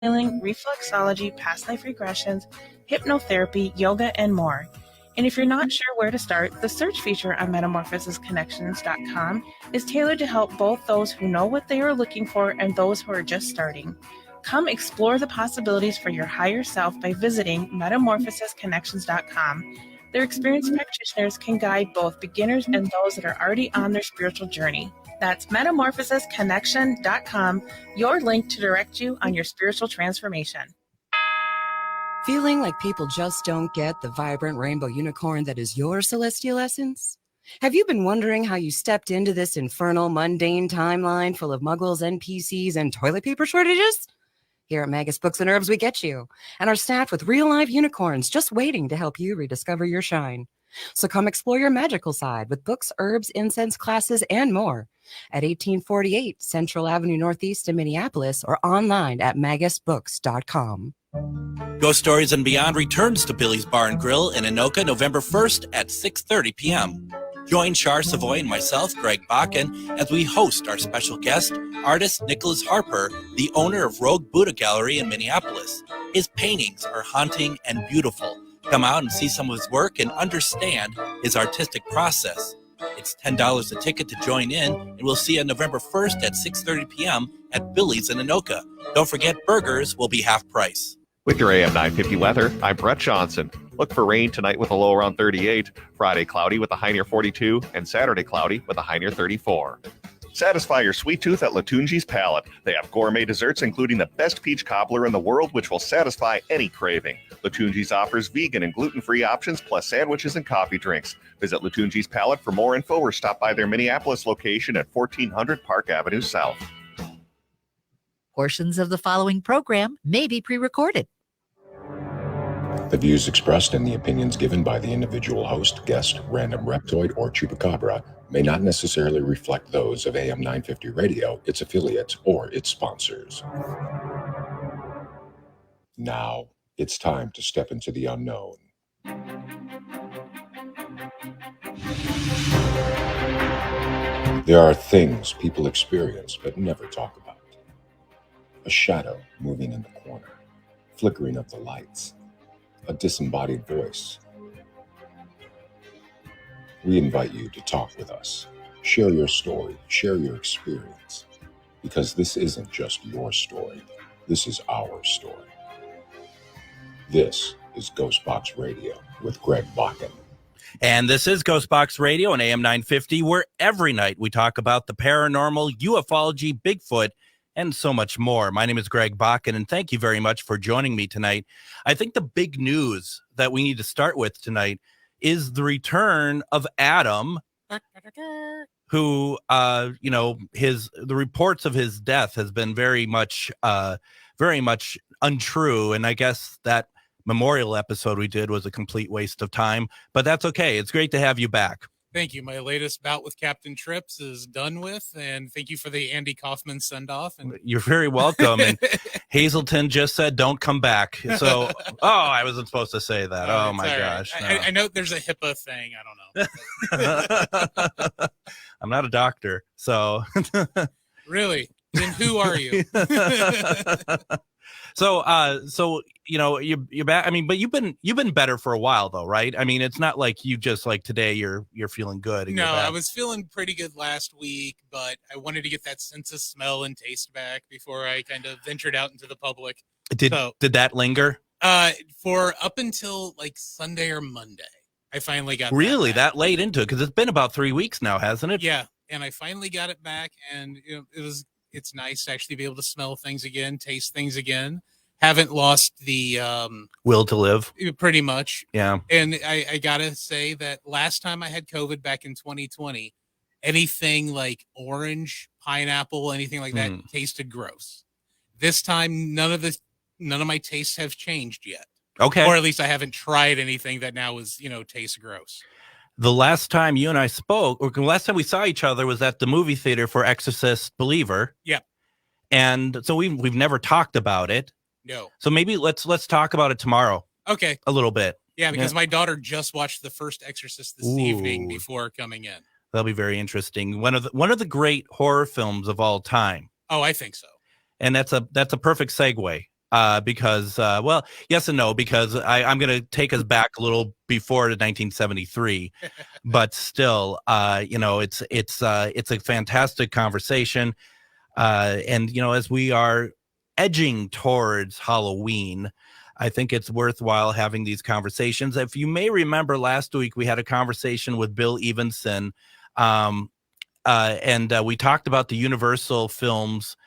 healing, reflexology, past life regressions, hypnotherapy, yoga, and more. And if you're not sure where to start, the search feature on metamorphosisconnections.com is tailored to help both those who know what they are looking for and those who are just starting. Come explore the possibilities for your higher self by visiting metamorphosisconnections.com. Their experienced practitioners can guide both beginners and those that are already on their spiritual journey. That's metamorphosisconnection.com, your link to direct you on your spiritual transformation. Feeling like people just don't get the vibrant rainbow unicorn that is your celestial essence? Have you been wondering how you stepped into this infernal, mundane timeline full of muggles, NPCs, and toilet paper shortages? Here at Magus Books and Herbs, we get you, and are staffed with real-life unicorns just waiting to help you rediscover your shine. So come explore your magical side with books, herbs, incense classes, and more at 1848 Central Avenue Northeast in Minneapolis or online at magusbooks.com. Ghost Stories and Beyond returns to Billy's Bar and Grill in Anoka November 1st at 6:30 p.m. Join Char Savoy and myself, Greg Bakken, as we host our special guest, artist Nicholas Harper, the owner of Rogue Buddha Gallery in Minneapolis. His paintings are haunting and beautiful. Come out and see some of his work and understand his artistic process. It's $10 a ticket to join in, and we'll see you on November 1st at 6:30 p.m. at Billy's in Anoka. Don't forget, burgers will be half price. With your AM 950 weather, I'm Brett Johnson. Look for rain tonight with a low around 38, Friday cloudy with a high near 42, and Saturday cloudy with a high near 34. Satisfy your sweet tooth at Latunji's Palate. They have gourmet desserts, including the best peach cobbler in the world, which will satisfy any craving. Latunji's offers vegan and gluten-free options, plus sandwiches and coffee drinks. Visit Latunji's Palate for more info or stop by their Minneapolis location at 1400 Park Avenue South. Portions of the following program may be pre-recorded. The views expressed and the opinions given by the individual host, guest, random reptoid, or chupacabra may not necessarily reflect those of AM 950 Radio, its affiliates, or its sponsors. Now, it's time to step into the unknown. There are things people experience but never talk about. A shadow moving in the corner, flickering of the lights, a disembodied voice. We invite you to talk with us. Share your story, share your experience, because this isn't just your story. This is our story. This is Ghostbox Radio with Greg Bakken. And this is Ghostbox Radio on AM 950, where every night we talk about the paranormal, ufology, Bigfoot, and so much more. My name is Greg Bakken, and thank you very much for joining me tonight. I think the big news that we need to start with tonight is the return of Adam, who, the reports of his death has been very much untrue. And I guess that memorial episode we did was a complete waste of time, but that's okay. It's great to have you back. Thank you. My latest bout with Captain Trips is done with, and thank you for the Andy Kaufman send-off. And you're very welcome. And Hazelton just said, don't come back. So, I wasn't supposed to say that. Oh, my gosh. No. I know there's a HIPAA thing. I don't know. I'm not a doctor, so. Really? Then who are you? So you're back. I mean, but you've been better for a while though, right? I mean, it's not like you just like today you're feeling good. No, I was feeling pretty good last week, but I wanted to get that sense of smell and taste back before I kind of ventured out into the public. Did that linger? For up until like Sunday or Monday, I finally got really that late into it, because it's been about 3 weeks now, hasn't it? Yeah, and I finally got it back, and it's nice to actually be able to smell things again, taste things again. Haven't lost the will to live, pretty much. Yeah. And I gotta say that last time I had COVID back in 2020, anything like orange, pineapple, anything like that tasted gross. This time, none of my tastes have changed yet. Okay. Or at least I haven't tried anything that now is, tastes gross. The last time you and I spoke, or the last time we saw each other, was at the movie theater for Exorcist Believer. Yeah. And so we've never talked about it. No. So maybe let's talk about it tomorrow. Okay. A little bit. Yeah, because my daughter just watched the first Exorcist this evening before coming in. That'll be very interesting. One of the great horror films of all time. Oh, I think so. And that's a perfect segue because well, yes and no, because I'm going to take us back a little before to 1973, but still, it's a fantastic conversation, and as we are edging towards Halloween, I think it's worthwhile having these conversations. If you may remember, last week we had a conversation with Bill Evenson, and we talked about the Universal films,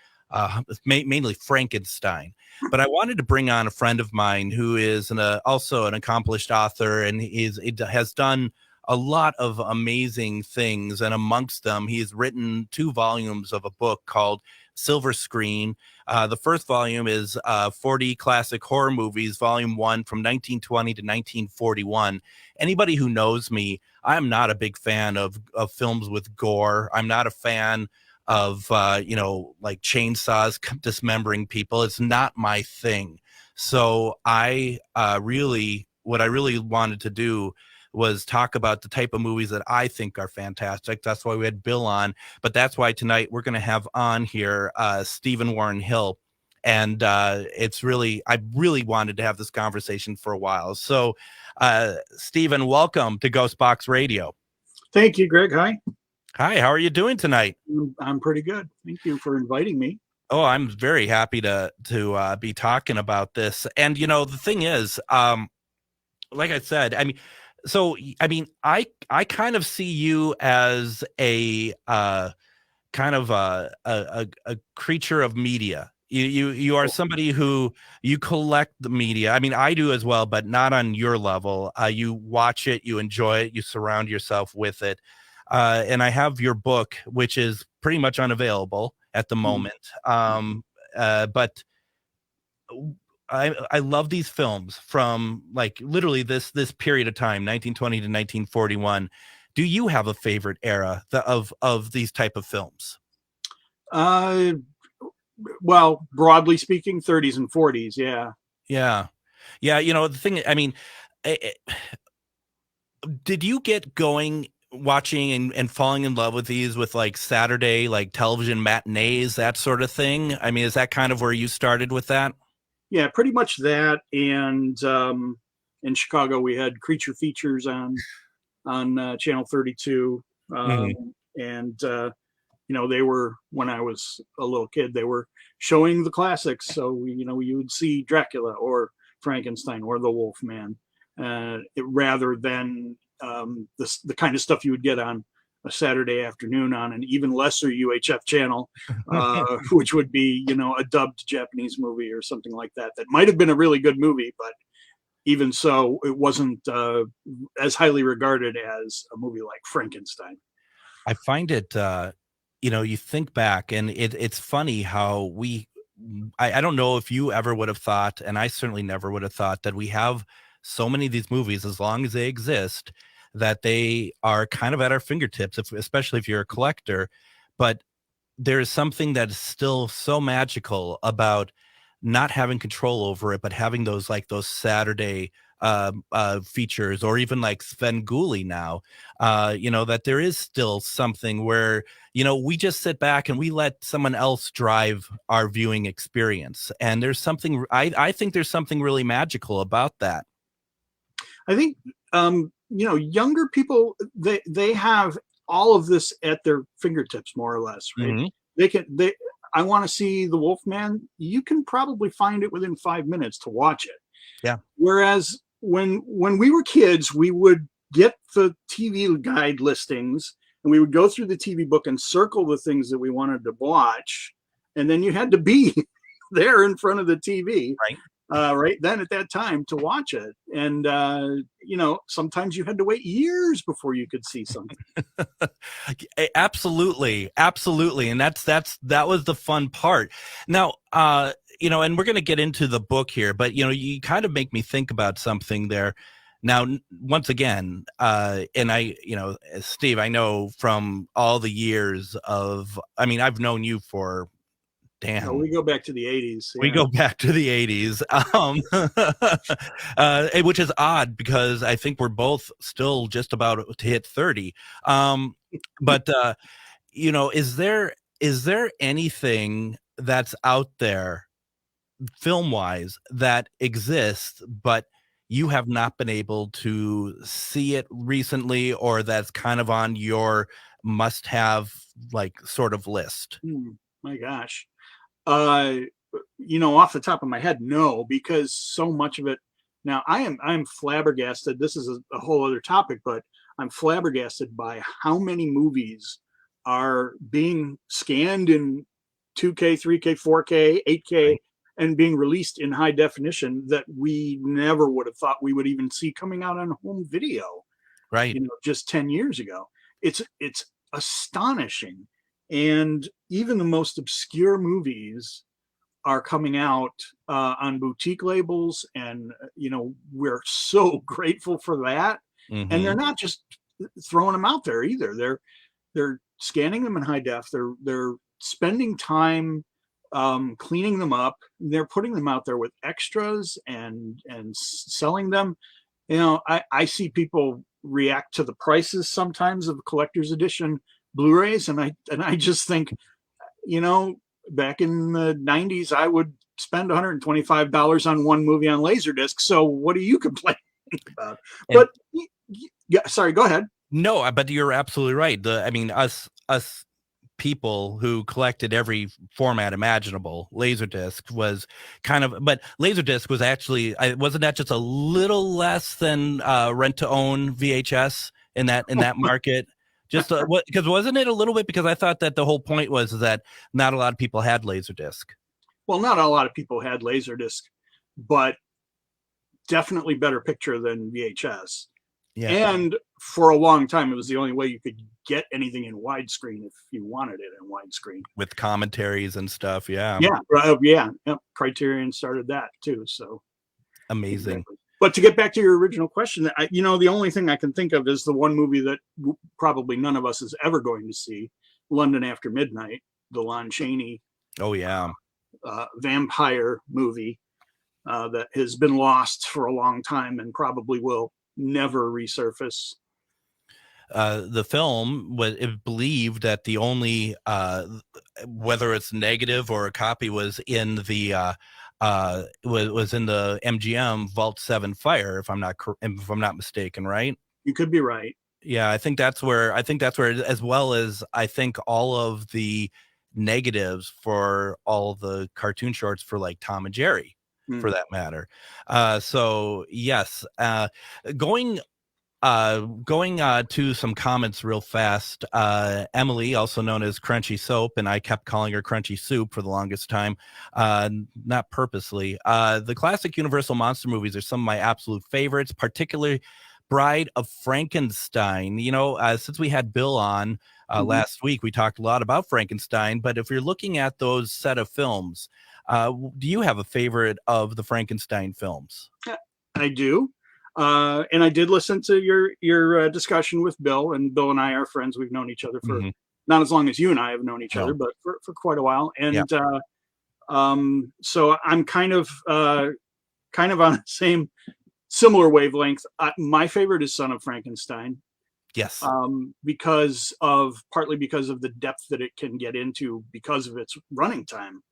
mainly Frankenstein. But I wanted to bring on a friend of mine who is also an accomplished author, and has done a lot of amazing things. And amongst them, he's written 2 volumes of a book called Silver Screen. The first volume is 40 Classic Horror Movies, Volume 1 from 1920 to 1941. Anybody who knows me, I'm not a big fan of films with gore. I'm not a fan of, like chainsaws dismembering people. It's not my thing. So what I really wanted to do was talk about the type of movies that I think are fantastic. That's why we had Bill on, but that's why tonight we're going to have on here Stephen Warren Hill. And I really wanted to have this conversation for a while. So Stephen, welcome to Ghostbox Radio. Thank you, Greg. Hi. Hi, how are you doing tonight? I'm pretty good. Thank you for inviting me. Oh, I'm very happy to be talking about this. And, the thing is, like I said, I kind of see you as a kind of a creature of media. You are somebody who you collect the media. I mean, I do as well, but not on your level. You watch it, you enjoy it, you surround yourself with it. And I have your book, which is pretty much unavailable at the moment. But I love these films from like literally this period of time, 1920 to 1941. Do you have a favorite era of these type of films? Well, broadly speaking, 30s and 40s. Yeah. Yeah. The thing, I mean, did you get going watching and falling in love with these with like Saturday, like television matinees, that sort of thing? I mean, is that kind of where you started with that? Yeah, pretty much that. And in Chicago, we had Creature Features on Channel 32. And, they were, when I was a little kid, they were showing the classics. So, you would see Dracula or Frankenstein or the Wolfman, rather than the kind of stuff you would get on a Saturday afternoon on an even lesser UHF channel, which would be, a dubbed Japanese movie or something like that. That might have been a really good movie, but even so, it wasn't as highly regarded as a movie like Frankenstein. I find it, you think back, and it's funny how I don't know if you ever would have thought, and I certainly never would have thought, that we have so many of these movies, as long as they exist, that they are kind of at our fingertips, especially if you're a collector. But there is something that is still so magical about not having control over it, but having those Saturday features, or even like Svengoolie now, that there is still something where, we just sit back and we let someone else drive our viewing experience. And there's something, I think there's something really magical about that. I think, younger people, they have all of this at their fingertips, more or less, right? Mm-hmm. I want to see the Wolfman. You can probably find it within 5 minutes to watch it. Yeah. Whereas when we were kids, we would get the TV guide listings and we would go through the TV book and circle the things that we wanted to watch. And then you had to be there in front of the TV. Right. Right then at that time to watch it. And, sometimes you had to wait years before you could see something. Absolutely. And that was the fun part. Now, and we're going to get into the book here, but, you kind of make me think about something there. Now, once again, and I, Steve, I know from all the years I've known you for, damn. No, we go back to the 80s. Yeah. We go back to the 80s, which is odd because I think we're both still just about to hit 30. But is there anything that's out there film wise that exists, but you have not been able to see it recently, or that's kind of on your must have like sort of list? My gosh. Off the top of my head, no, because so much of it now I'm flabbergasted. This is a whole other topic, but I'm flabbergasted by how many movies are being scanned in 2K, 3K, 4K, 8K, and being released in high definition that we never would have thought we would even see coming out on home video, Right. just 10 years ago. It's astonishing. And even the most obscure movies are coming out on boutique labels, and we're so grateful for that. Mm-hmm. And they're not just throwing them out there either. They're scanning them in high def. They're spending time cleaning them up. They're putting them out there with extras and selling them. I see people react to the prices sometimes of collector's edition Blu-rays, and I just think, back in the 90s, I would spend $125 on one movie on Laserdisc. So what are you complaining about? But yeah, sorry, go ahead. No, but you're absolutely right. Us people who collected every format imaginable, Laserdisc was kind of, but Laserdisc was actually, wasn't that just a little less than rent to own VHS in that market? Just because wasn't it a little bit, because I thought that the whole point was that not a lot of people had Laserdisc. Well, not a lot of people had Laserdisc, but definitely better picture than VHS. Yeah. And for a long time, it was the only way you could get anything in widescreen if you wanted it in widescreen. With commentaries and stuff, yeah. Yeah. Criterion started that too, so. Amazing. Exactly. But to get back to your original question, the only thing I can think of is the one movie that probably none of us is ever going to see, London After Midnight, the Lon Chaney. Oh, yeah. Vampire movie that has been lost for a long time and probably will never resurface. The film was believed that the only, whether it's negative or a copy, was in the was in the MGM Vault 7 fire, if I'm not mistaken, right? You could be right. Yeah, I think that's where, as well as I think all of the negatives for all the cartoon shorts for like Tom and Jerry, for that matter. So yes, going to some comments real fast. Emily, also known as Crunchy Soap, and I kept calling her Crunchy Soup for the longest time, not purposely. The classic Universal monster movies are some of my absolute favorites, particularly Bride of Frankenstein. Since we had Bill on last week, we talked a lot about Frankenstein, but if you're looking at those set of films, do you have a favorite of the Frankenstein films? I do. And I did listen to your discussion with Bill, and Bill and I are friends. We've known each other for not as long as you and I have known each other, but for quite a while. And so I'm kind of on the similar wavelength. My favorite is Son of Frankenstein. Yes. Partly because of the depth that it can get into, because of its running time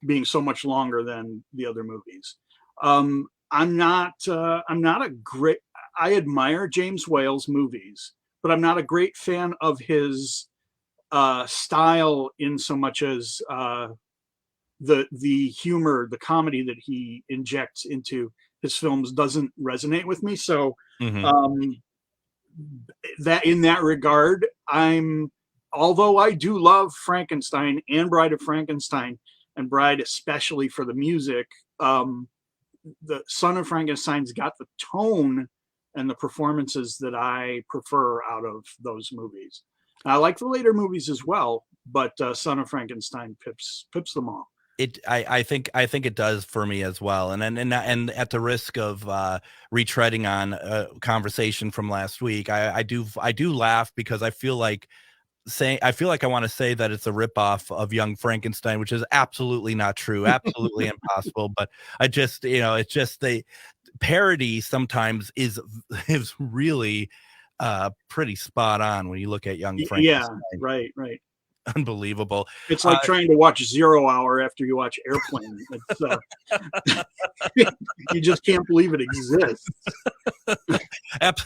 being so much longer than the other movies. I'm not a great, I admire James Whale's movies, but I'm not a great fan of his style, in so much as the humor, the comedy that he injects into his films doesn't resonate with me. So that in that regard, although I do love Frankenstein and Bride of Frankenstein, and Bride especially for the music, the Son of Frankenstein's got the tone and the performances that I prefer out of those movies. I like the later movies as well, but Son of Frankenstein pips them all. I think it does for me as well. And at the risk of retreading on a conversation from last week, I do laugh because I feel like I want to say that it's a ripoff of Young Frankenstein, which is absolutely not true, absolutely impossible. But it's just the parody sometimes is really pretty spot on when you look at Young Frankenstein. Yeah, right. Unbelievable. It's like trying to watch 0 Hour after you watch Airplane. It's, you just can't believe it exists.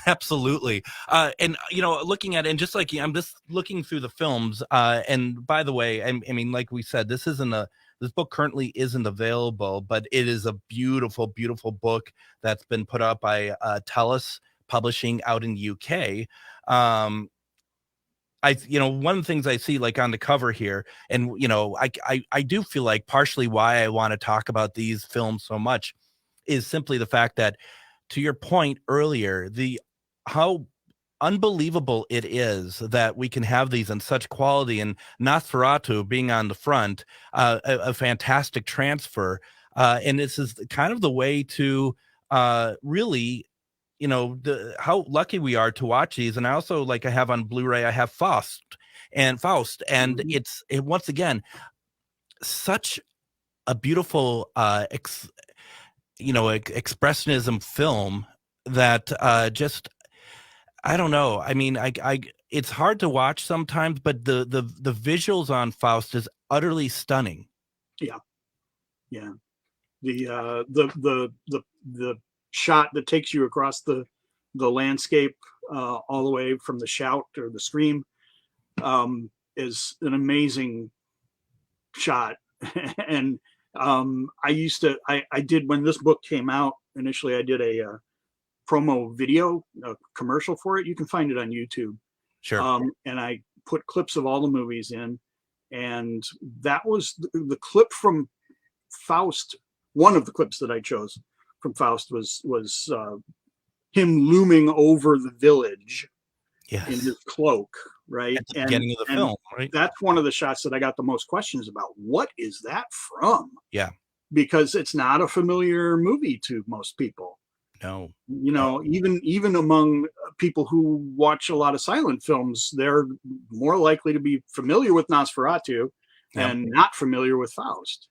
Absolutely. And, looking at it, and just like I'm just looking through the films. And by the way, I mean, like we said, this book currently isn't available, but it is a beautiful, beautiful book that's been put out by Tellus Publishing out in the UK. One of the things I see like on the cover here, and I do feel like partially why I want to talk about these films so much is simply the fact that, to your point earlier, how unbelievable it is that we can have these in such quality, and Nosferatu being on the front, a fantastic transfer, and this is kind of the way to really. How lucky we are to watch these. And I also, like I have on Blu-ray, I have Faust, and it's once again such a beautiful expressionism film that just, I don't know. I mean, it's hard to watch sometimes, but the visuals on Faust is utterly stunning. Yeah. The shot that takes you across the landscape all the way from the shout or the scream is an amazing shot. And I did, when this book came out initially, I did a promo video, a commercial for it. You can find it on YouTube. Sure. And I put clips of all the movies in, and that was the clip from Faust. One of the clips that I chose from Faust was him looming over the village in his cloak, right? At the beginning of the film, right? That's one of the shots that I got the most questions about. What is that from? Yeah. Because it's not a familiar movie to most people. No. Even among people who watch a lot of silent films, they're more likely to be familiar with Nosferatu and not familiar with Faust.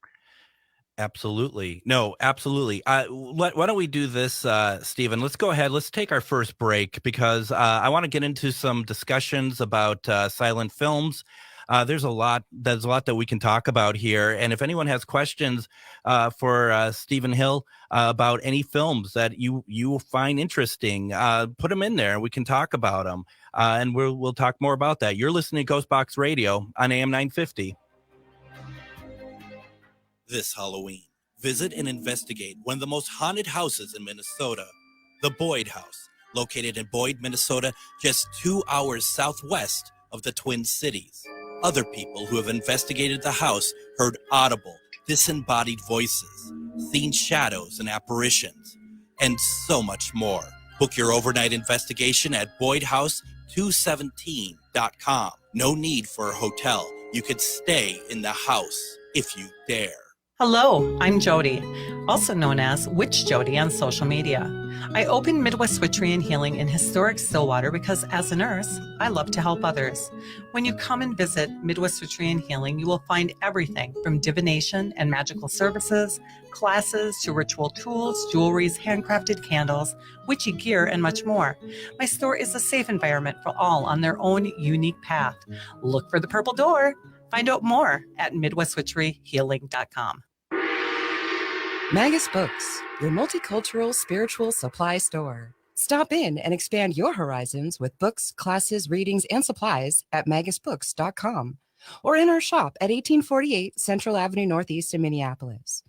Absolutely. No, absolutely. Why don't we do this, Stephen? Let's go ahead. Let's take our first break, because I want to get into some discussions about silent films. There's a lot that we can talk about here. And if anyone has questions for Stephen Hill about any films that you find interesting, put them in there and we can talk about them. And we'll talk more about that. You're listening to Ghostbox Radio on AM 950. This Halloween, visit and investigate one of the most haunted houses in Minnesota, the Boyd House, located in Boyd, Minnesota, just 2 hours southwest of the Twin Cities. Other people who have investigated the house heard audible, disembodied voices, seen shadows and apparitions, and so much more. Book your overnight investigation at BoydHouse217.com. No need for a hotel. You could stay in the house if you dare. Hello, I'm Jody, also known as Witch Jody on social media. I opened Midwest Witchery and Healing in historic Stillwater because as a nurse, I love to help others. When you come and visit Midwest Witchery and Healing, you will find everything from divination and magical services, classes to ritual tools, jewelries, handcrafted candles, witchy gear, and much more. My store is a safe environment for all on their own unique path. Look for the purple door. Find out more at MidwestWitcheryHealing.com. Magus Books, your multicultural spiritual supply store. Stop in and expand your horizons with books, classes, readings, and supplies at magusbooks.com or in our shop at 1848 Central Avenue Northeast in Minneapolis.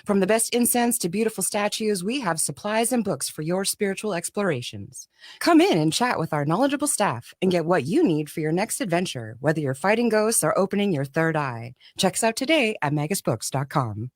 From the best incense to beautiful statues, we have supplies and books for your spiritual explorations. Come in and chat with our knowledgeable staff and get what you need for your next adventure, whether you're fighting ghosts or opening your third eye. Check us out today at magusbooks.com.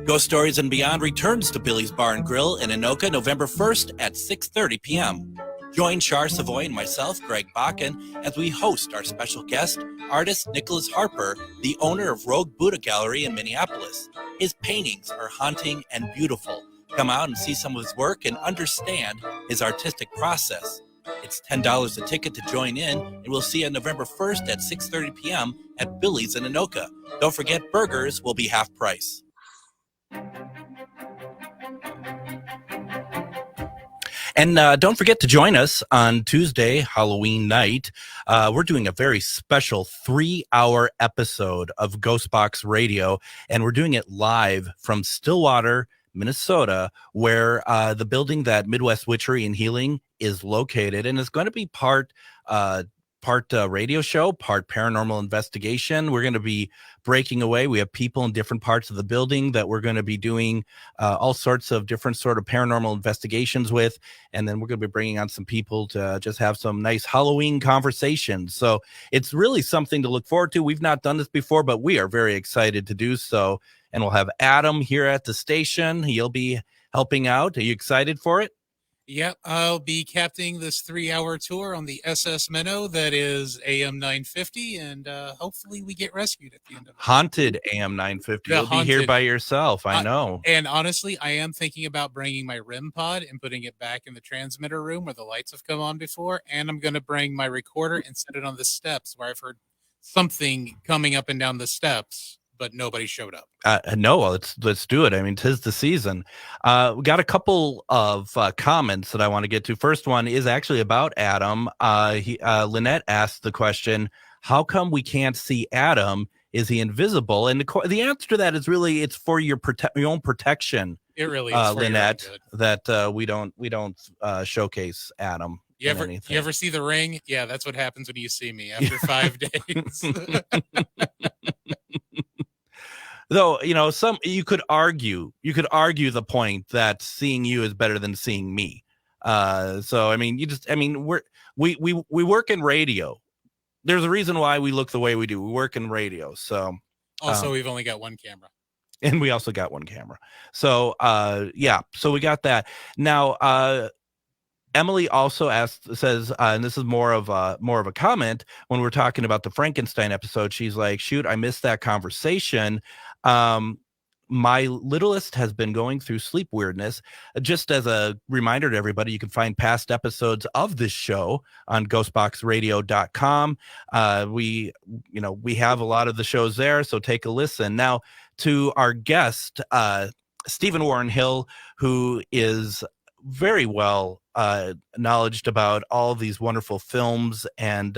Ghost Stories and Beyond returns to Billy's Bar and Grill in Anoka November 1st at 6:30 p.m. Join Char Savoy and myself, Greg Bakken, as we host our special guest, artist Nicholas Harper, the owner of Rogue Buddha Gallery in Minneapolis. His paintings are haunting and beautiful. Come out and see some of his work and understand his artistic process. It's $10 a ticket to join in, and we'll see you on November 1st at 6:30 p.m. at Billy's in Anoka. Don't forget, burgers will be half price. And don't forget to join us on Tuesday, Halloween night. We're doing a very special 3-hour episode of Ghostbox Radio, and we're doing it live from Stillwater, Minnesota, where the building that Midwest Witchery and Healing is located, and it's going to be part radio show, part paranormal investigation. We're going to be breaking away. We have people in different parts of the building that we're going to be doing all sorts of different sort of paranormal investigations with, and then we're going to be bringing on some people to just have some nice Halloween conversations. So it's really something to look forward to. We've not done this before, but we are very excited to do so. And we'll have Adam here at the station. He'll be helping out. Are you excited for it? Yep, I'll be captaining this 3-hour tour on the SS Minnow that is AM 950, and hopefully we get rescued at the end of it. Haunted AM 950. You'll be here by yourself, I know. And honestly, I am thinking about bringing my RIM pod and putting it back in the transmitter room where the lights have come on before, and I'm going to bring my recorder and set it on the steps where I've heard something coming up and down the steps, but nobody showed up. No, let's do it. I mean, 'tis the season. We got a couple of comments that I want to get to. First one is actually about Adam. Lynette asked the question, how come we can't see Adam? Is he invisible? And the answer to that is really, it's for your own protection. It really is, Lynette, that we don't showcase Adam. You ever see The Ring? Yeah, that's what happens when you see me after 5 days. Though, you could argue the point that seeing you is better than seeing me. So I mean, we work in radio. There's a reason why we look the way we do. We work in radio. So also, we've only got one camera. And we also got one camera. So so we got that. Now Emily also says, and this is more of a comment, when we're talking about the Frankenstein episode, she's like, shoot, I missed that conversation. My littlest has been going through sleep weirdness. Just as a reminder to everybody, you can find past episodes of this show on ghostboxradio.com. We have a lot of the shows there, so take a listen. Now to our guest, Stephen Warren Hill, who is very well knowledged about all these wonderful films, and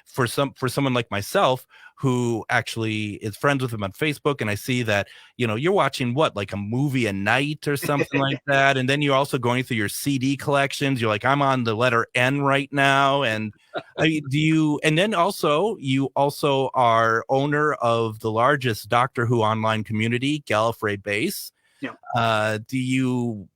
for someone like myself who actually is friends with him on Facebook, and I see that you're watching like a movie a night or something like that, and then you're also going through your CD collections. You're like, I'm on the letter N right now, and and then also you also are owner of the largest Doctor Who online community, Gallifrey Base. Yeah. Do you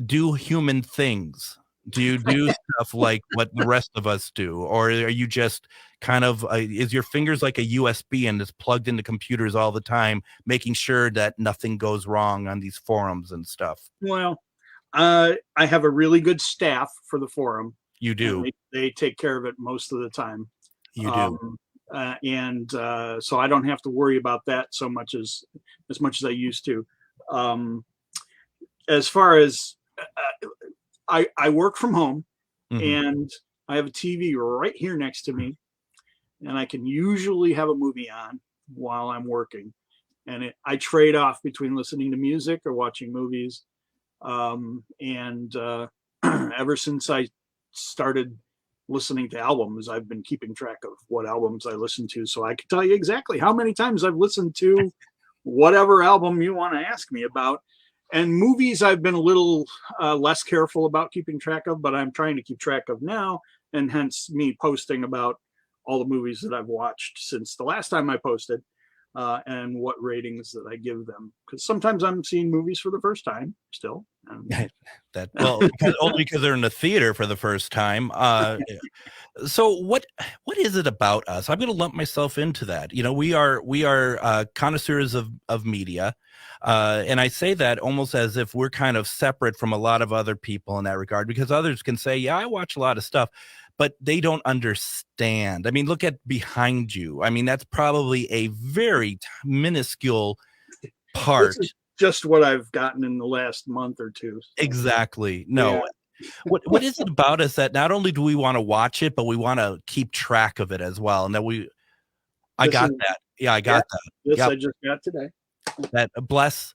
do human things? Do you do stuff like what the rest of us do, or are you just kind of is your fingers like a USB and it's plugged into computers all the time, making sure that nothing goes wrong on these forums and stuff? Well, I have a really good staff for the forum. You do. They take care of it most of the time. You do. So I don't have to worry about that so much as I used to. As far as I work from home, and I have a TV right here next to me, and I can usually have a movie on while I'm working. And I trade off between listening to music or watching movies. Ever since I started listening to albums, I've been keeping track of what albums I listen to, so I can tell you exactly how many times I've listened to whatever album you want to ask me about. And movies, I've been a little less careful about keeping track of, but I'm trying to keep track of now, and hence me posting about all the movies that I've watched since the last time I posted, and what ratings that I give them. Because sometimes I'm seeing movies for the first time still. Only because they're in the theater for the first time. So what is it about us? I'm going to lump myself into that. We are connoisseurs of media. And I say that almost as if we're kind of separate from a lot of other people in that regard, because others can say, yeah, I watch a lot of stuff, but they don't understand. I mean, look at behind you. I mean, that's probably a very minuscule part. This is just what I've gotten in the last month or two. So. Exactly. No. Yeah. What is it about us that not only do we want to watch it, but we want to keep track of it as well? And that I got that. Yeah, I got that. This I just got today. That bless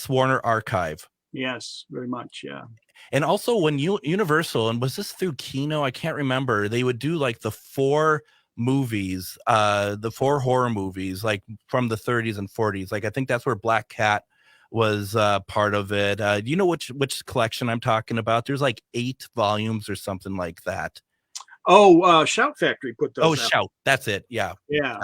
Warner Archive. Yes, very much. Yeah. And also when Universal, and was this through Kino? I can't remember. They would do like the 4 movies, the 4 horror movies, like from the 30s and 40s. Like I think that's where Black Cat was part of it. Do you know which collection I'm talking about? There's like 8 volumes or something like that. Oh, Shout Factory put those out. Shout. That's it. Yeah. Yeah.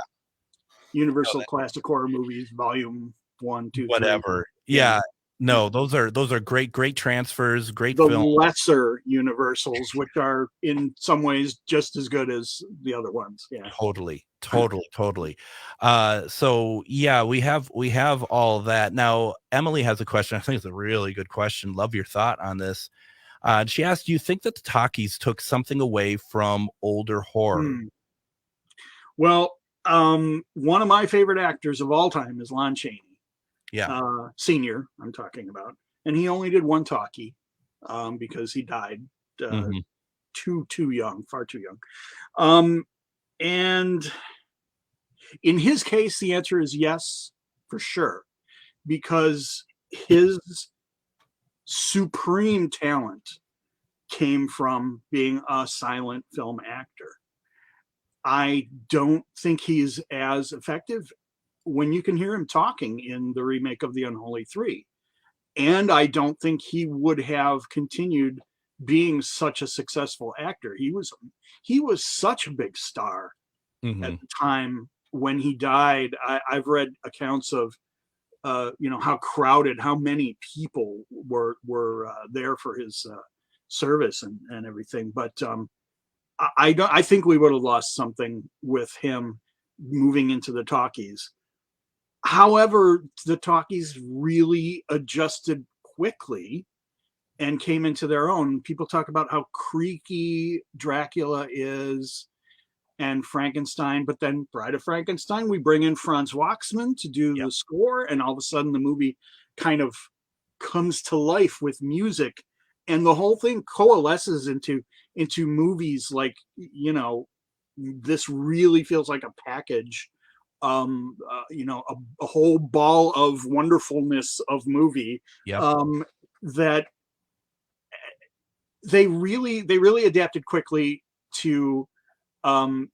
Universal Classic Horror Movies, Volume 1, 2, whatever. 3. Yeah. No, those are great transfers, great the film. lesser Universals, which are in some ways just as good as the other ones. Yeah. Totally. So yeah, we have all that. Now, Emily has a question. I think it's a really good question. Love your thought on this. She asked, do you think that the talkies took something away from older horror? Well, one of my favorite actors of all time is Lon Chaney. Yeah. Senior, I'm talking about. And he only did one talkie because he died too young, far too young. And in his case, the answer is yes, for sure, because his supreme talent came from being a silent film actor. I don't think he's as effective when you can hear him talking in the remake of The Unholy Three. And I don't think he would have continued being such a successful actor. He was such a big star at the time when he died. I've read accounts of how crowded, how many people were there for his service and everything. But I think we would have lost something with him moving into the talkies. However, the talkies really adjusted quickly and came into their own. People talk about how creaky Dracula is and Frankenstein, but then Bride of Frankenstein, we bring in Franz Waxman to do the score, and all of a sudden the movie kind of comes to life with music, and the whole thing coalesces into movies like, this really feels like a package. A whole ball of wonderfulness of movie that they really adapted quickly to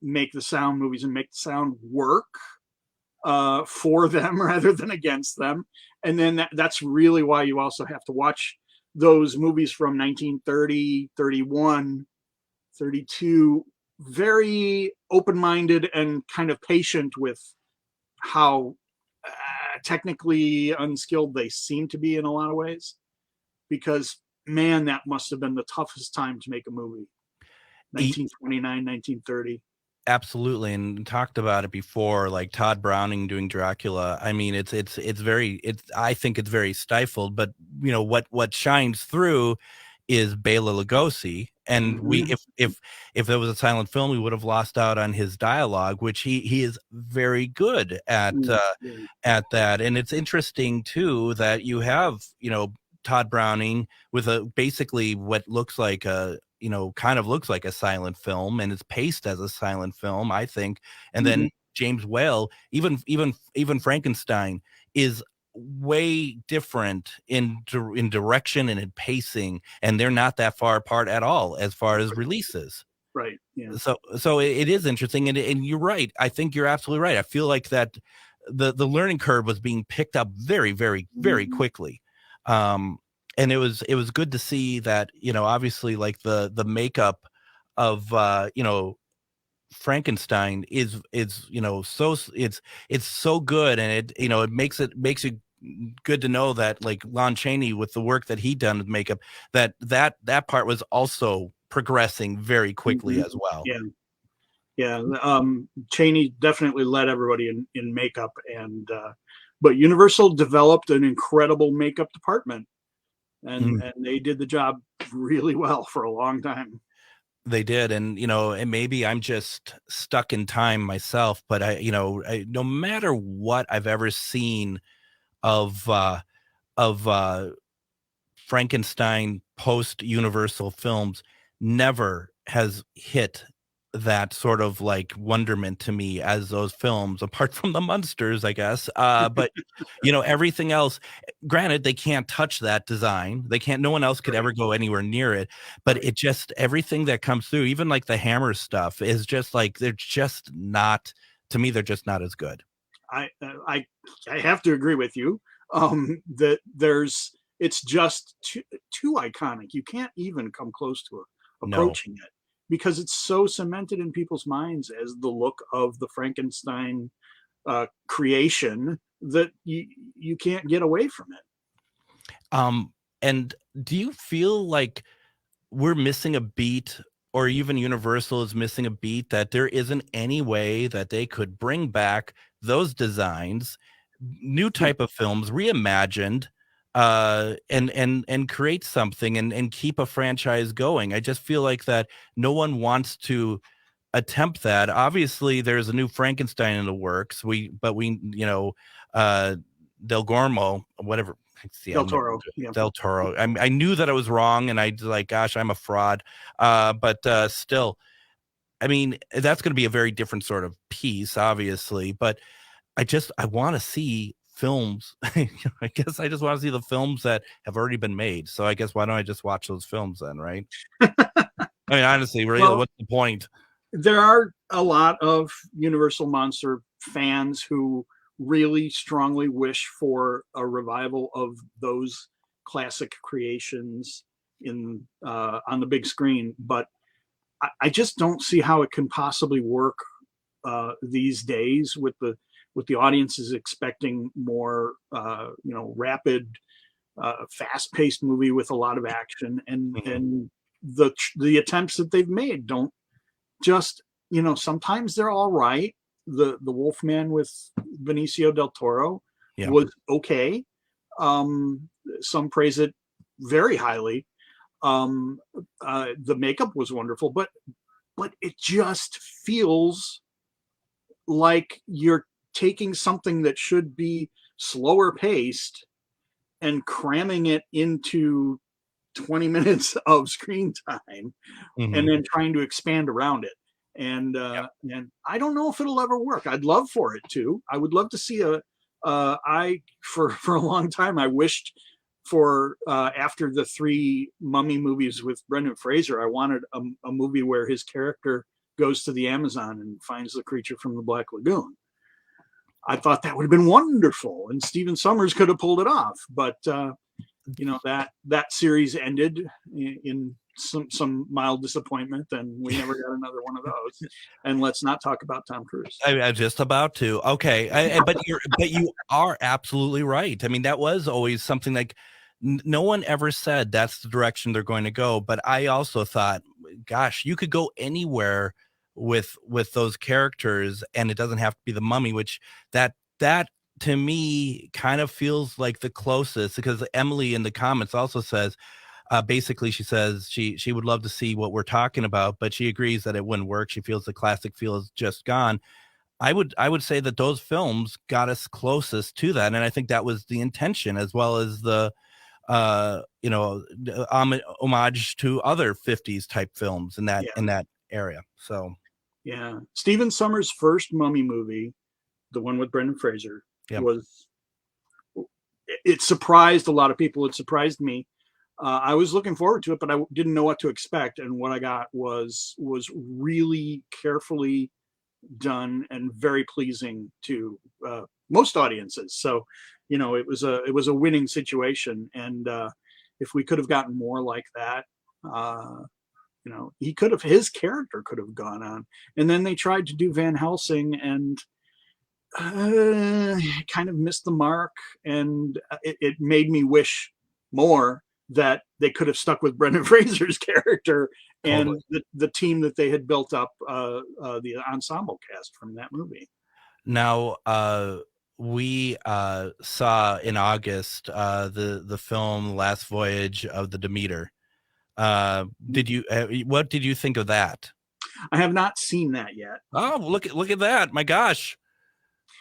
make the sound movies and make the sound work for them rather than against them. And then that's really why you also have to watch those movies from 1930, 31, 32, very open-minded and kind of patient with how technically unskilled they seem to be in a lot of ways, because man, that must have been the toughest time to make a movie. 1929, 1930. Absolutely. And talked about it before, like Todd Browning doing Dracula. I mean, I think it's very stifled, but what shines through is Bela Lugosi. And if there was a silent film, we would have lost out on his dialogue, which he is very good at that. And it's interesting too that you have, Todd Browning with basically what looks like kind of looks like a silent film, and it's paced as a silent film, I think. And then James Whale, even Frankenstein is way different in direction and in pacing, and they're not that far apart at all as far as releases. Right. Yeah. So it is interesting, and you're right. I think you're absolutely right. I feel like that the learning curve was being picked up very, very, very quickly. And it was good to see that, obviously, like the makeup of Frankenstein is so it's so good, and it makes it good to know that, like, Lon Chaney, with the work that he done with makeup, that part was also progressing very quickly as well. Chaney definitely led everybody in makeup, and but Universal developed an incredible makeup department, and they did the job really well for a long time. They did. And, and maybe I'm just stuck in time myself, but I no matter what I've ever seen of Frankenstein post Universal films, never has hit that sort of like wonderment to me as those films, apart from the Munsters, I guess. But everything else, granted, they can't touch that design. They can't, no one else could ever go anywhere near it. But it just, everything that comes through, even like the Hammer stuff, is just like, they're just not, to me, they're just not as good. I have to agree with you. That it's just too iconic. You can't even come close to approaching it, because it's so cemented in people's minds as the look of the Frankenstein creation that you can't get away from it. And do you feel like we're missing a beat, or even Universal is missing a beat, that there isn't any way that they could bring back those designs, new type of films, reimagined, and create something and keep a franchise going? I just feel like that no one wants to attempt that. Obviously, there's a new Frankenstein in the works. Del Gormo, whatever. Del Toro. Del Toro. I knew that I was wrong, and I like, gosh, I'm a fraud. But still, I mean, that's going to be a very different sort of piece, obviously. But I want to see films. I guess I just want to see the films that have already been made. So I guess why don't I just watch those films then, right? I mean, honestly, really, what's the point? There are a lot of Universal Monster fans who really strongly wish for a revival of those classic creations on the big screen, but I just don't see how it can possibly work these days with the audiences expecting more rapid, fast-paced movie with a lot of action, and the attempts that they've made don't just, sometimes they're all right. The Wolfman with Benicio del Toro was okay. Some praise it very highly. The makeup was wonderful, but it just feels like you're taking something that should be slower paced and cramming it into 20 minutes of screen time, and then trying to expand around it. And I don't know if it'll ever work. I'd love for it to. I would love to see for a long time, I wished for after the 3 Mummy movies with Brendan Fraser, I wanted a movie where his character goes to the Amazon and finds the creature from the Black Lagoon. I thought that would have been wonderful, and Stephen Sommers could have pulled it off. But that series ended in some mild disappointment, and we never got another one of those. And let's not talk about Tom Cruise. I'm just about to. Okay, but you are absolutely right. I mean, that was always something like no one ever said that's the direction they're going to go. But I also thought, gosh, you could go anywhere with those characters, and it doesn't have to be the Mummy, which that to me kind of feels like the closest, because Emily in the comments also says, basically she says she would love to see what we're talking about, but she agrees that it wouldn't work. She feels the classic feel is just gone. I would say that those films got us closest to that, and I think that was the intention, as well as the homage to other 50s type films in that area. So yeah, Stephen Sommers' first Mummy movie, the one with Brendan Fraser, it surprised a lot of people. It surprised me. I was looking forward to it, but I didn't know what to expect. And what I got was really carefully done and very pleasing to most audiences. So, it was a winning situation. And if we could have gotten more like that, his character could have gone on. And then they tried to do Van Helsing, and kind of missed the mark. And it made me wish more that they could have stuck with Brendan Fraser's character and the team that they had built up, the ensemble cast from that movie. Now, we saw in August the film Last Voyage of the Demeter. What did you think of that? I have not seen that yet. Oh, look at that! My gosh,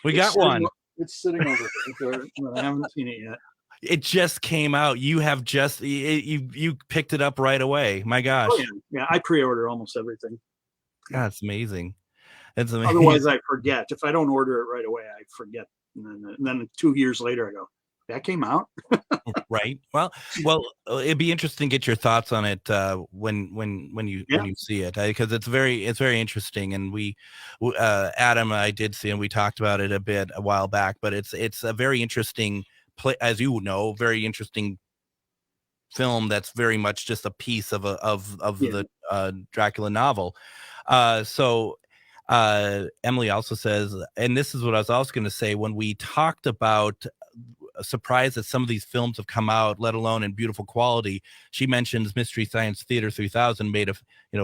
we got one. It's sitting over there. I haven't seen it yet. It just came out. You have you picked it up right away. My gosh. Oh, yeah. I pre-order almost everything. God, it's amazing. It's amazing. Otherwise, I forget. If I don't order it right away, I forget. And then 2 years later, I go, that came out. Right. Well, it'd be interesting to get your thoughts on it when you see it, because it's very interesting. And Adam, I did see, and we talked about it a bit a while back. But it's a very interesting play, as you know, very interesting film that's very much just a piece of the Dracula novel. So Emily also says, and this is what I was also going to say, when we talked about surprised that some of these films have come out, let alone in beautiful quality. She mentions Mystery Science Theater 3000 made a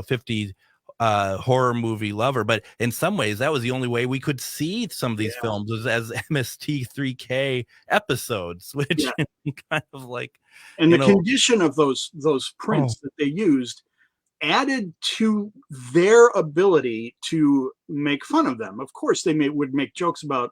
50 horror movie lover, but in some ways that was the only way we could see some of these films was as MST3K episodes, which kind of like, and the condition of those prints that they used added to their ability to make fun of them. Of course, they would make jokes about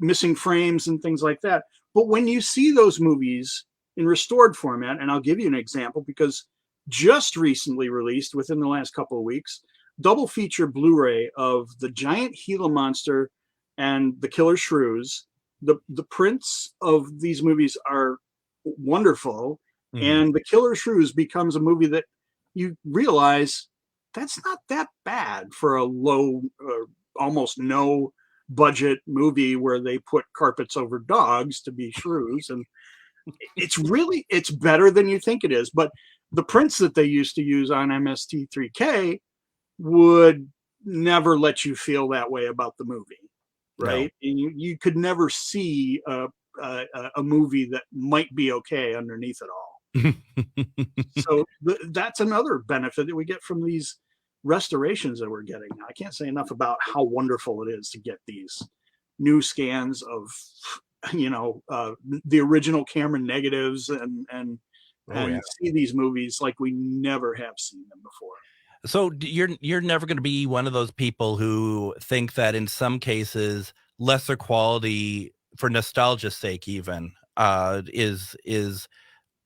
missing frames and things like that. But when you see those movies in restored format, and I'll give you an example because just recently released within the last couple of weeks, double feature Blu-ray of the giant Gila monster and the killer shrews. The prints of these movies are wonderful, and the killer shrews becomes a movie that you realize that's not that bad for a low, almost no budget movie where they put carpets over dogs to be shrews. And it's better than you think it is. But the prints that they used to use on MST3K would never let you feel that way about the movie, right? No. And you could never see a movie that might be okay underneath it all. So that's another benefit that we get from these restorations that we're getting. I can't say enough about how wonderful it is to get these new scans of, the original camera negatives and see these movies like we never have seen them before. So you're never going to be one of those people who think that in some cases lesser quality for nostalgia's sake even is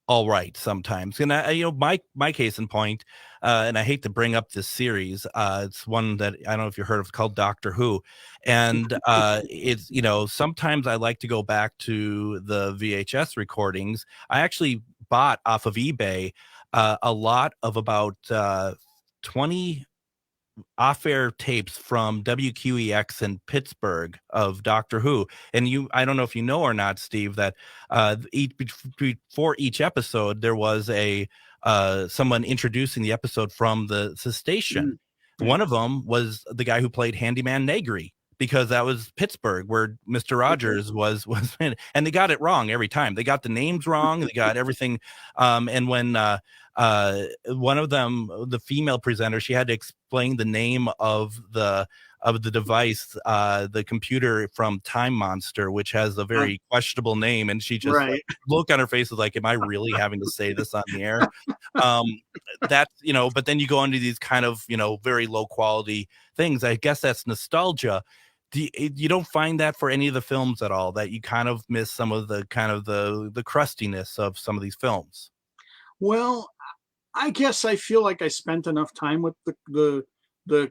all right sometimes. And my case in point, and I hate to bring up this series, it's one that I don't know if you heard of, called Doctor Who, and it's sometimes I like to go back to the VHS recordings. I actually bought off of eBay a lot of about 20 off-air tapes from WQEX in Pittsburgh of Doctor Who. And I don't know if you know or not, Steve, that before each episode there was someone introducing the episode from the station. One of them was the guy who played Handyman Negri, because that was Pittsburgh where Mr. Rogers was in, and they got it wrong every time. They got the names wrong, they got everything. And when one of them, the female presenter, she had to explain the name of the device, the computer from Time Monster, which has a very questionable name, and she just look on her face was like, am I really having to say this on the air? That's but then you go into these kind of very low quality things. I guess that's nostalgia. You don't find that for any of the films at all, that you kind of miss some of the kind of the crustiness of some of these films? Well, I guess I feel like I spent enough time with the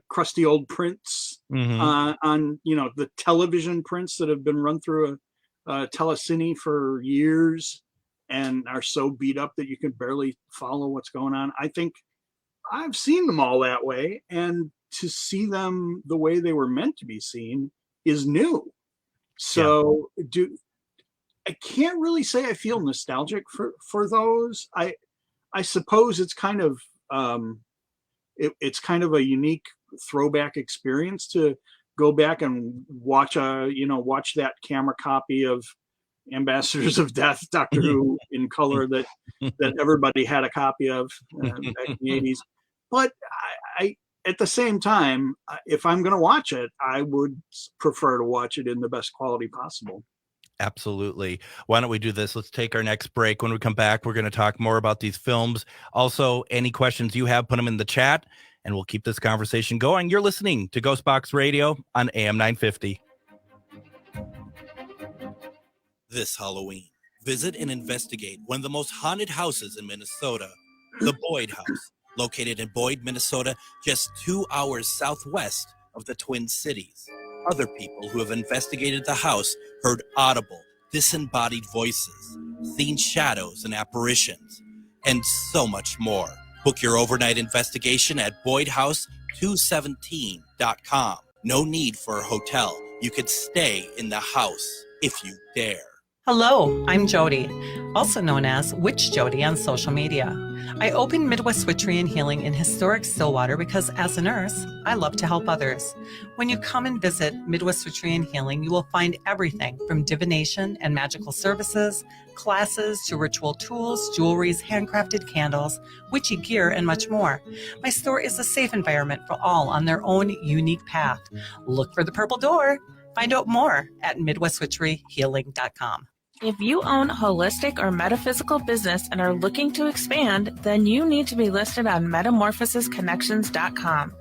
crusty old prints on the television prints that have been run through a telecine for years and are so beat up that you can barely follow what's going on. I think I've seen them all that way, and to see them the way they were meant to be seen is new. So I can't really say I feel nostalgic for those. I suppose it's kind of it's kind of a unique throwback experience to go back and watch that camera copy of Ambassadors of Death, Doctor Who in color that everybody had a copy of back in the 80s. But I at the same time, if I'm going to watch it, I would prefer to watch it in the best quality possible. Absolutely. Why don't we do this? Let's take our next break. When we come back, we're going to talk more about these films. Also, any questions you have, put them in the chat, and we'll keep this conversation going. You're listening to Ghostbox Radio on AM 950. This Halloween, visit and investigate one of the most haunted houses in Minnesota, the Boyd House. located in Boyd, Minnesota, just 2 hours southwest of the Twin Cities. Other people who have investigated the house heard audible, disembodied voices, seen shadows and apparitions, and so much more. Book your overnight investigation at BoydHouse217.com. No need for a hotel. You could stay in the house if you dare. Hello, I'm Jody, also known as Witch Jody on social media. I opened Midwest Witchery and Healing in historic Stillwater because as a nurse, I love to help others. When you come and visit Midwest Witchery and Healing, you will find everything from divination and magical services, classes to ritual tools, jewelries, handcrafted candles, witchy gear, and much more. My store is a safe environment for all on their own unique path. Look for the purple door. Find out more at MidwestWitcheryHealing.com. If you own a holistic or metaphysical business and are looking to expand, then you need to be listed on MetamorphosisConnections.com.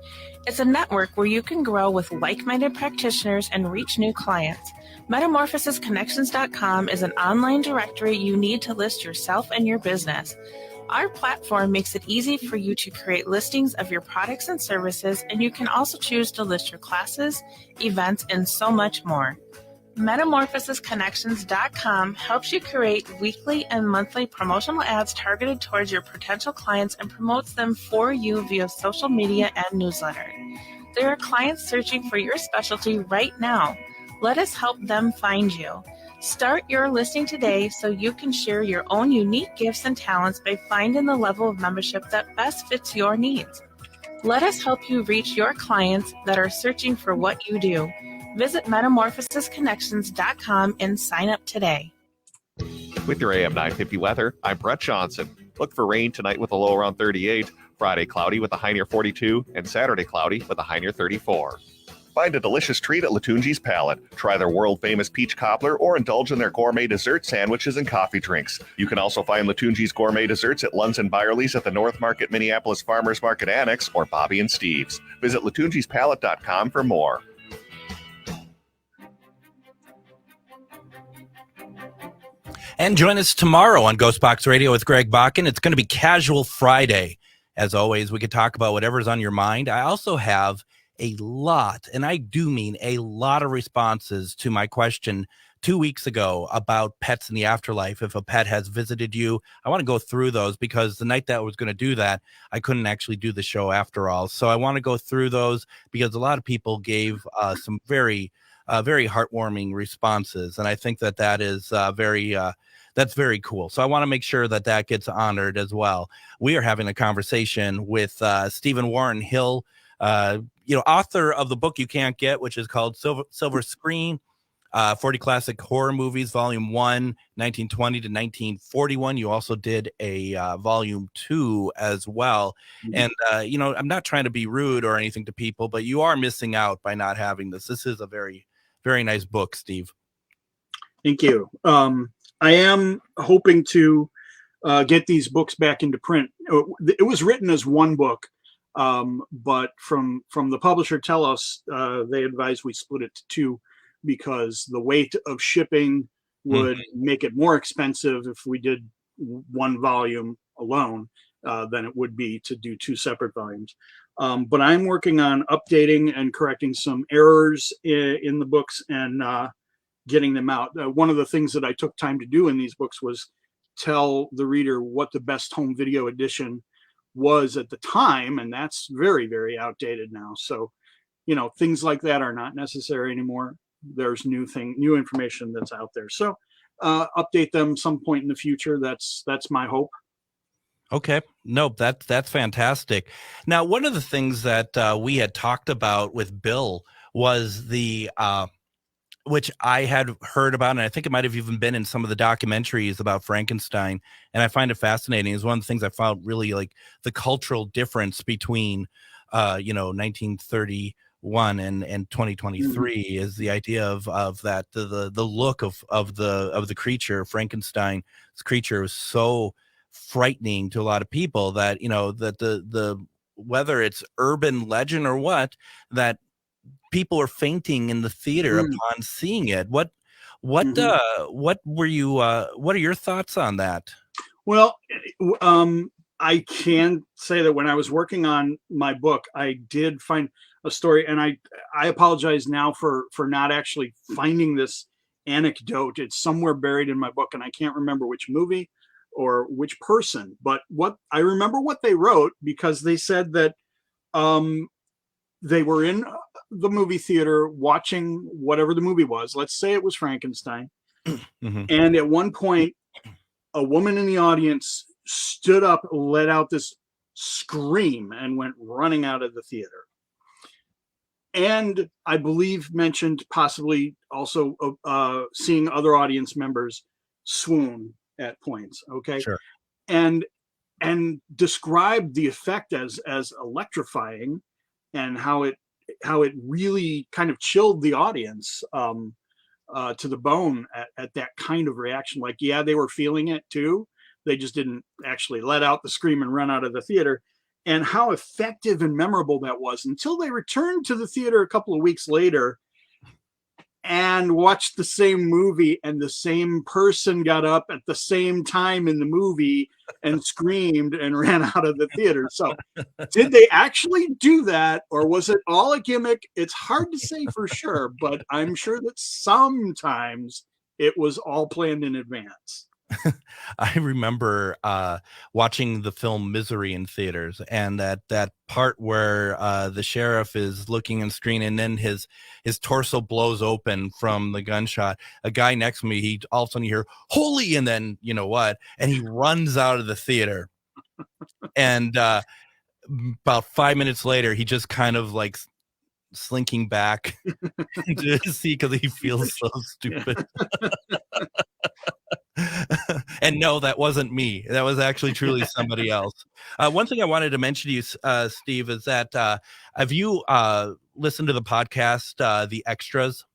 It's a network where you can grow with like-minded practitioners and reach new clients. MetamorphosisConnections.com is an online directory you need to list yourself and your business. Our platform makes it easy for you to create listings of your products and services, and you can also choose to list your classes, events, and so much more. MetamorphosisConnections.com helps you create weekly and monthly promotional ads targeted towards your potential clients and promotes them for you via social media and newsletter. There are clients searching for your specialty right now. Let us help them find you. Start your listing today so you can share your own unique gifts and talents by finding the level of membership that best fits your needs. Let us help you reach your clients that are searching for what you do. Visit MetamorphosisConnections.com and sign up today. With your AM 950 weather, I'm Brett Johnson. Look for rain tonight with a low around 38, Friday cloudy with a high near 42, and Saturday cloudy with a high near 34. Find a delicious treat at Latunji's Palate. Try their world-famous peach cobbler or indulge in their gourmet dessert sandwiches and coffee drinks. You can also find Latunji's gourmet desserts at Lunds and Byerly's at the North Market Minneapolis Farmers Market Annex or Bobby and Steve's. Visit latunjispalate.com for more. And join us tomorrow on Ghostbox Radio with Greg Bakken. It's going to be Casual Friday. As always, we could talk about whatever's on your mind. I also have a lot, and I do mean a lot of responses to my question 2 weeks ago about pets in the afterlife. If a pet has visited you, I want to go through those because the night that I was going to do that, I couldn't actually do the show after all. So I want to go through those because a lot of people gave some very heartwarming responses. And I think that is that's very cool. So I want to make sure that gets honored as well. We are having a conversation with Stephen Warren Hill, author of the book you can't get, which is called Silver Screen, 40 Classic Horror Movies, Volume 1, 1920 to 1941. You also did a Volume 2 as well. Mm-hmm. And, I'm not trying to be rude or anything to people, but you are missing out by not having this. This is a very, very nice book, Steve. Thank you. I am hoping to get these books back into print. It was written as one book, but from the publisher tell us they advise we split it to two because the weight of shipping would make it more expensive if we did one volume alone than it would be to do two separate volumes. But I'm working on updating and correcting some errors in the books and getting them out. One of the things that I took time to do in these books was tell the reader what the best home video edition was at the time, and that's very, very outdated now. So, things like that are not necessary anymore. There's new information that's out there. So, update them some point in the future. That's my hope. Okay. Nope. That's fantastic. Now, one of the things that we had talked about with Bill was the which I had heard about, and I think it might have even been in some of the documentaries about Frankenstein. And I find it fascinating. It's one of the things I found really like the cultural difference between, 1931 and 2023 is the idea of that the look of the creature. Frankenstein's creature was so frightening to a lot of people that, that the whether it's urban legend or what, that people are fainting in the theater upon seeing it. What were you? What are your thoughts on that? Well, I can say that when I was working on my book, I did find a story, and I apologize now for not actually finding this anecdote. It's somewhere buried in my book, and I can't remember which movie or which person. But what I remember what they wrote, because they said that they were in the movie theater watching whatever the movie was. Let's say it was Frankenstein, and at one point, a woman in the audience stood up, let out this scream, and went running out of the theater. And I believe mentioned possibly also seeing other audience members swoon at points. Okay. Sure. And described the effect as electrifying, and how it really kind of chilled the audience to the bone at that kind of reaction. Like, yeah, they were feeling it too. They just didn't actually let out the scream and run out of the theater. And how effective and memorable that was, until they returned to the theater a couple of weeks later and watched the same movie, and the same person got up at the same time in the movie and screamed and ran out of the theater. So did they actually do that, or was it all a gimmick? It's hard to say for sure, but I'm sure that sometimes it was all planned in advance. I remember watching the film Misery in theaters, and that part where the sheriff is looking in screen, and then his torso blows open from the gunshot. A guy next to me, he all of a sudden you hear "holy," and then you know what, and he runs out of the theater. And about 5 minutes later, he just kind of like slinking back to see, because he feels so stupid. And no, that wasn't me. That was actually truly somebody else. One thing I wanted to mention to you, Steve, is that have you listened to the podcast, The Extras?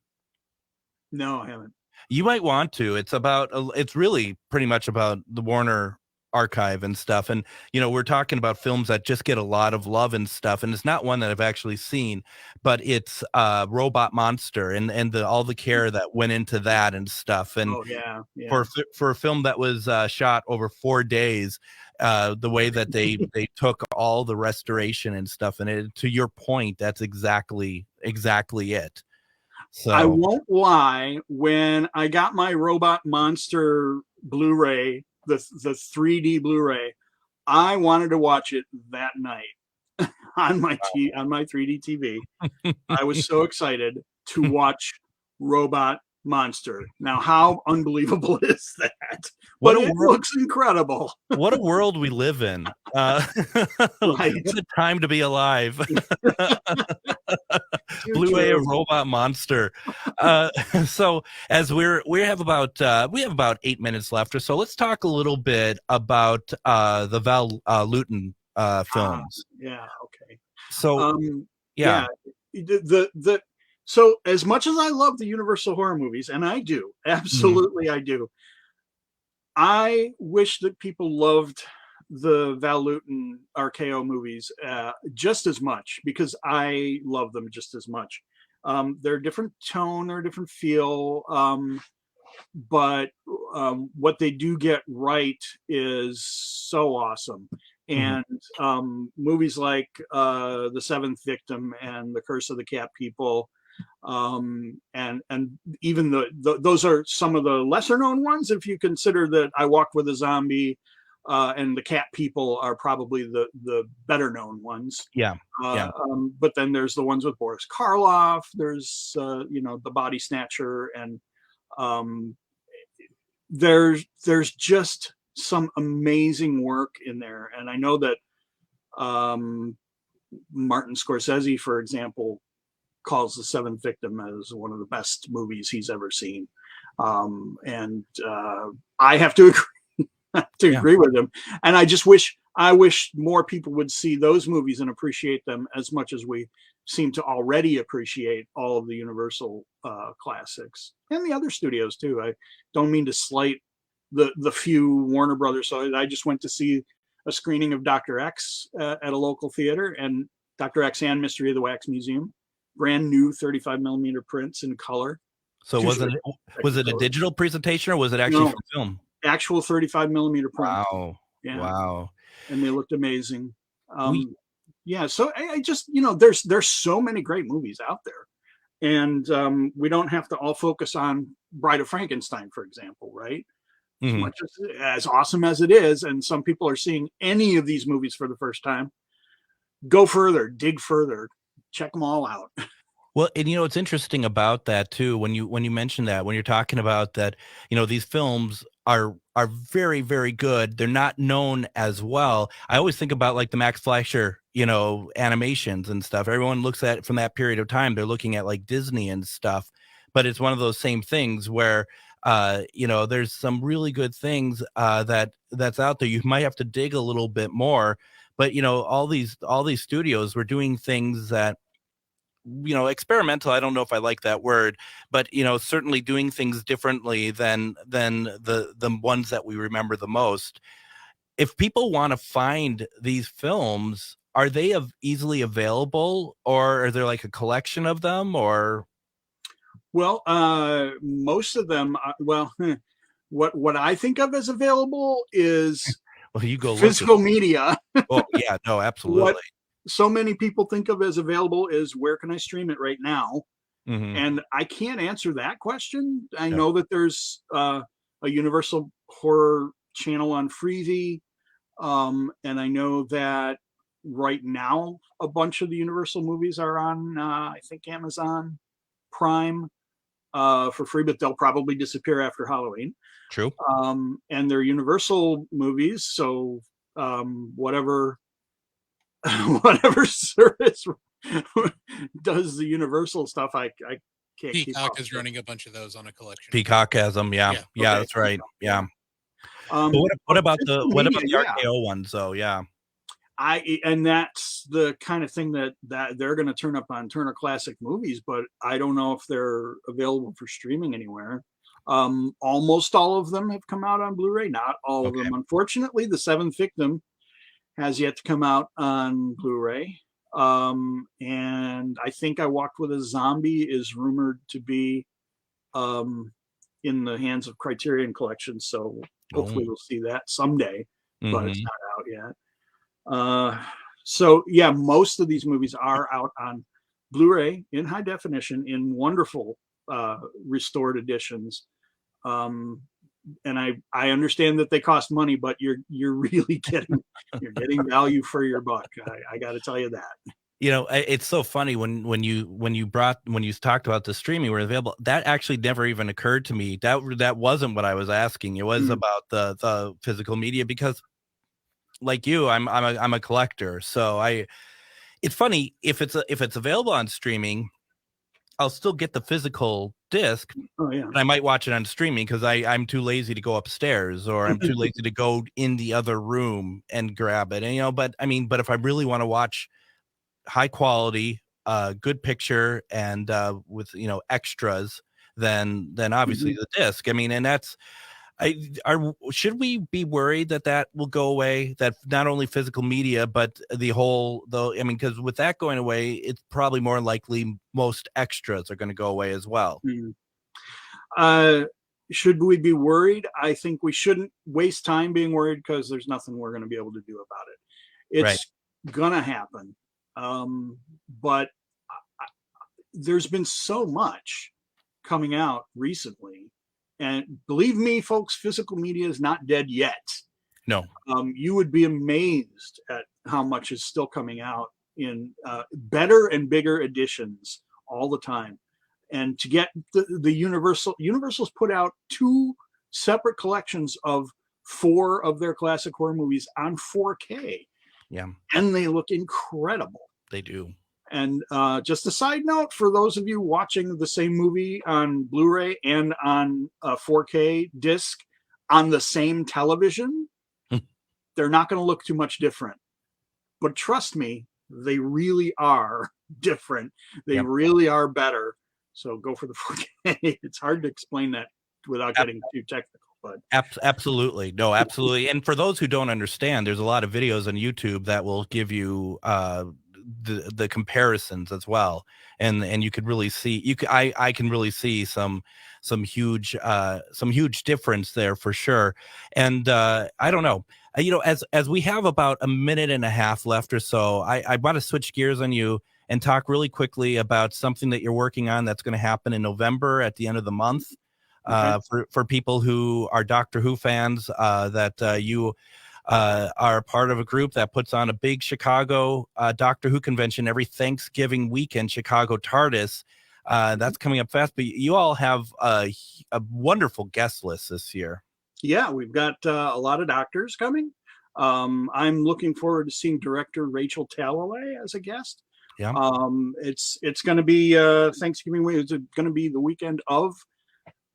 No, I haven't. You might want to. It's really pretty much about the Warner archive and stuff. And, we're talking about films that just get a lot of love and stuff. And it's not one that I've actually seen, but it's Robot Monster, and all the care that went into that and stuff. And for a film that was shot over 4 days, the way that they took all the restoration and stuff, and to your point, that's exactly it. So I won't lie, when I got my Robot Monster Blu-ray, the 3D Blu-ray, I wanted to watch it that night on my 3D TV. I was so excited to watch Robot Monster. Now, how unbelievable is that? But it looks incredible. What a world we live in. Right. What a time to be alive. Blu-ray of Robot Monster. So as we have about 8 minutes left or so, let's talk a little bit about the Val Lewton films. Yeah. Okay. So So as much as I love the Universal horror movies, and I do, absolutely I do, I wish that people loved the Val Lewton RKO movies just as much, because I love them just as much. They're a different tone, they're a different feel, but what they do get right is so awesome. And movies like The Seventh Victim and The Curse of the Cat People, and even those are some of the lesser known ones, if you consider that I Walked with a Zombie and The Cat People are probably the better known ones. But then there's the ones with Boris Karloff, there's The Body Snatcher, and there's just some amazing work in there. And I know that Martin Scorsese, for example, calls The Seventh Victim as one of the best movies he's ever seen. And I have to agree with him. And I wish more people would see those movies and appreciate them as much as we seem to already appreciate all of the Universal classics, and the other studios too. I don't mean to slight the few Warner Brothers. So I just went to see a screening of Dr. X at a local theater, and Dr. X and Mystery of the Wax Museum, brand new 35 millimeter prints in color. So was it a digital presentation, or was it actually from film? Actual 35 millimeter print. Wow. Yeah. Wow. And they looked amazing. We Yeah. So I just, there's so many great movies out there. And we don't have to all focus on Bride of Frankenstein, for example, right? As Mhm. much as awesome as it is, and some people are seeing any of these movies for the first time, go further, dig further, check them all out. Well, and what's interesting about that too, when you mention that, when you're talking about that, these films are very, very good. They're not known as well. I always think about like the Max Fleischer, animations and stuff. Everyone looks at it from that period of time. They're looking at like Disney and stuff, but it's one of those same things where there's some really good things that's out there. You might have to dig a little bit more, but all these studios were doing things that experimental. I don't know if I like that word, but certainly doing things differently than the ones that we remember the most. If people want to find these films, are they easily available, or are there like a collection of them, or? Well, most of them, what I think of as available is Well, you go physical media. Oh yeah, no, absolutely. What so many people think of as available is, where can I stream it right now? Mhm. And I can't answer that question. I Yeah. know that there's a Universal horror channel on Freevee, and I know that right now a bunch of the Universal movies are on, I think, Amazon Prime for free, but they'll probably disappear after Halloween. True. And they're Universal movies, so whatever service does the Universal stuff, I can't keep Peacock up is running a bunch of those on a collection. Peacock has them. Yeah. Yeah. Yeah, Okay. that's right. Yeah. But What about physical the media, yeah. RKO ones though? Yeah. And that's the kind of thing that they're going to turn up on Turner Classic Movies, but I don't know if they're available for streaming anywhere. Almost all of them have come out on Blu-ray, not all of Okay. them. Unfortunately, The Seventh Victim has yet to come out on Blu-ray. And I think I Walked with a Zombie is rumored to be in the hands of Criterion Collection, so hopefully we'll see that someday, but it's not out yet. So yeah, most of these movies are out on Blu-ray in high definition in wonderful restored editions. And I understand that they cost money, but you're really getting value for your buck. I got to tell you that. It's so funny when you talked about the streaming were available. That actually never even occurred to me. That wasn't what I was asking. It was about the physical media, because like you, I'm a collector. So it's funny, if it's available on streaming, I'll still get the physical disc. Oh yeah. But I might watch it on streaming because I'm too lazy to go upstairs, or I'm too lazy to go in the other room and grab it. And but if I really want to watch high quality, good picture, and with extras, then obviously the disc. And that's should we be worried that will go away? That not only physical media, but because with that going away, it's probably more likely most extras are going to go away as well. Should we be worried? I think we shouldn't waste time being worried, because there's nothing we're going to be able to do about it. It's gonna happen. But there's been so much coming out recently, and believe me, folks, physical media is not dead yet. No. You would be amazed at how much is still coming out in better and bigger editions all the time. And to get the Universal's put out 2 separate collections of 4 of their classic horror movies on 4K. Yeah. And they look incredible. They do. And just a side note, for those of you watching the same movie on Blu-ray and on a 4K disc on the same television, they're not going to look too much different. But trust me, they really are different. They really are better. So go for the 4K. It's hard to explain that without getting too technical. But absolutely. No, absolutely. And for those who don't understand, there's a lot of videos on YouTube that will give you the comparisons as well, and you could really see I can really see some huge difference there for sure. And I don't know, as we have about a minute and a half left or so, I want to switch gears on you and talk really quickly about something that you're working on that's going to happen in November at the end of the month. For people who are Doctor Who fans, that you are part of a group that puts on a big Chicago Doctor Who convention every Thanksgiving weekend, Chicago TARDIS. That's coming up fast, but you all have a wonderful guest list this year. Yeah, we've got a lot of doctors coming. I'm looking forward to seeing director Rachel Talalay as a guest. Yeah. It's going to be Thanksgiving week. It's going to be the weekend of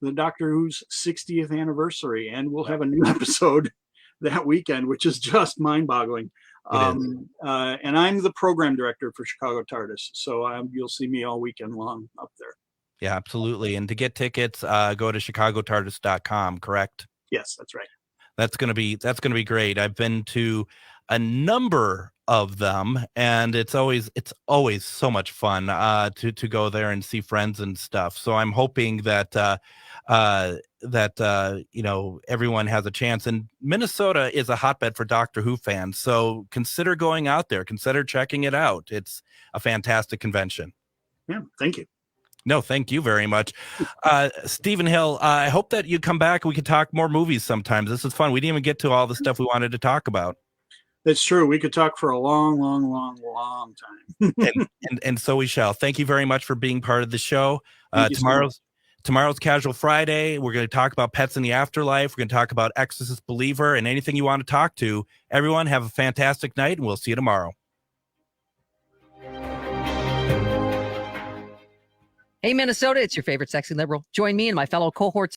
the Doctor Who's 60th anniversary, and we'll have a new episode that weekend, which is just mind-boggling. And I'm the program director for Chicago TARDIS, so you'll see me all weekend long up there. Yeah, absolutely. And to get tickets, go to chicagotardis.com, correct? Yes, that's right. That's going to be great. I've been to a number of them, and it's always so much fun to go there and see friends and stuff. So I'm hoping that everyone has a chance. And Minnesota is a hotbed for Doctor Who fans, so consider going out there, consider checking it out. It's a fantastic convention. Yeah, thank you. No, thank you very much. Stephen Hill, I hope that you come back and we can talk more movies sometimes. This is fun. We didn't even get to all the stuff we wanted to talk about. That's true. We could talk for a long, long, long, long time. and so we shall. Thank you very much for being part of the show. Tomorrow's Casual Friday. We're going to talk about pets in the afterlife. We're going to talk about Exorcist Believer and anything you want to talk to. Everyone have a fantastic night, and we'll see you tomorrow. Hey, Minnesota, it's your favorite sexy liberal. Join me and my fellow cohorts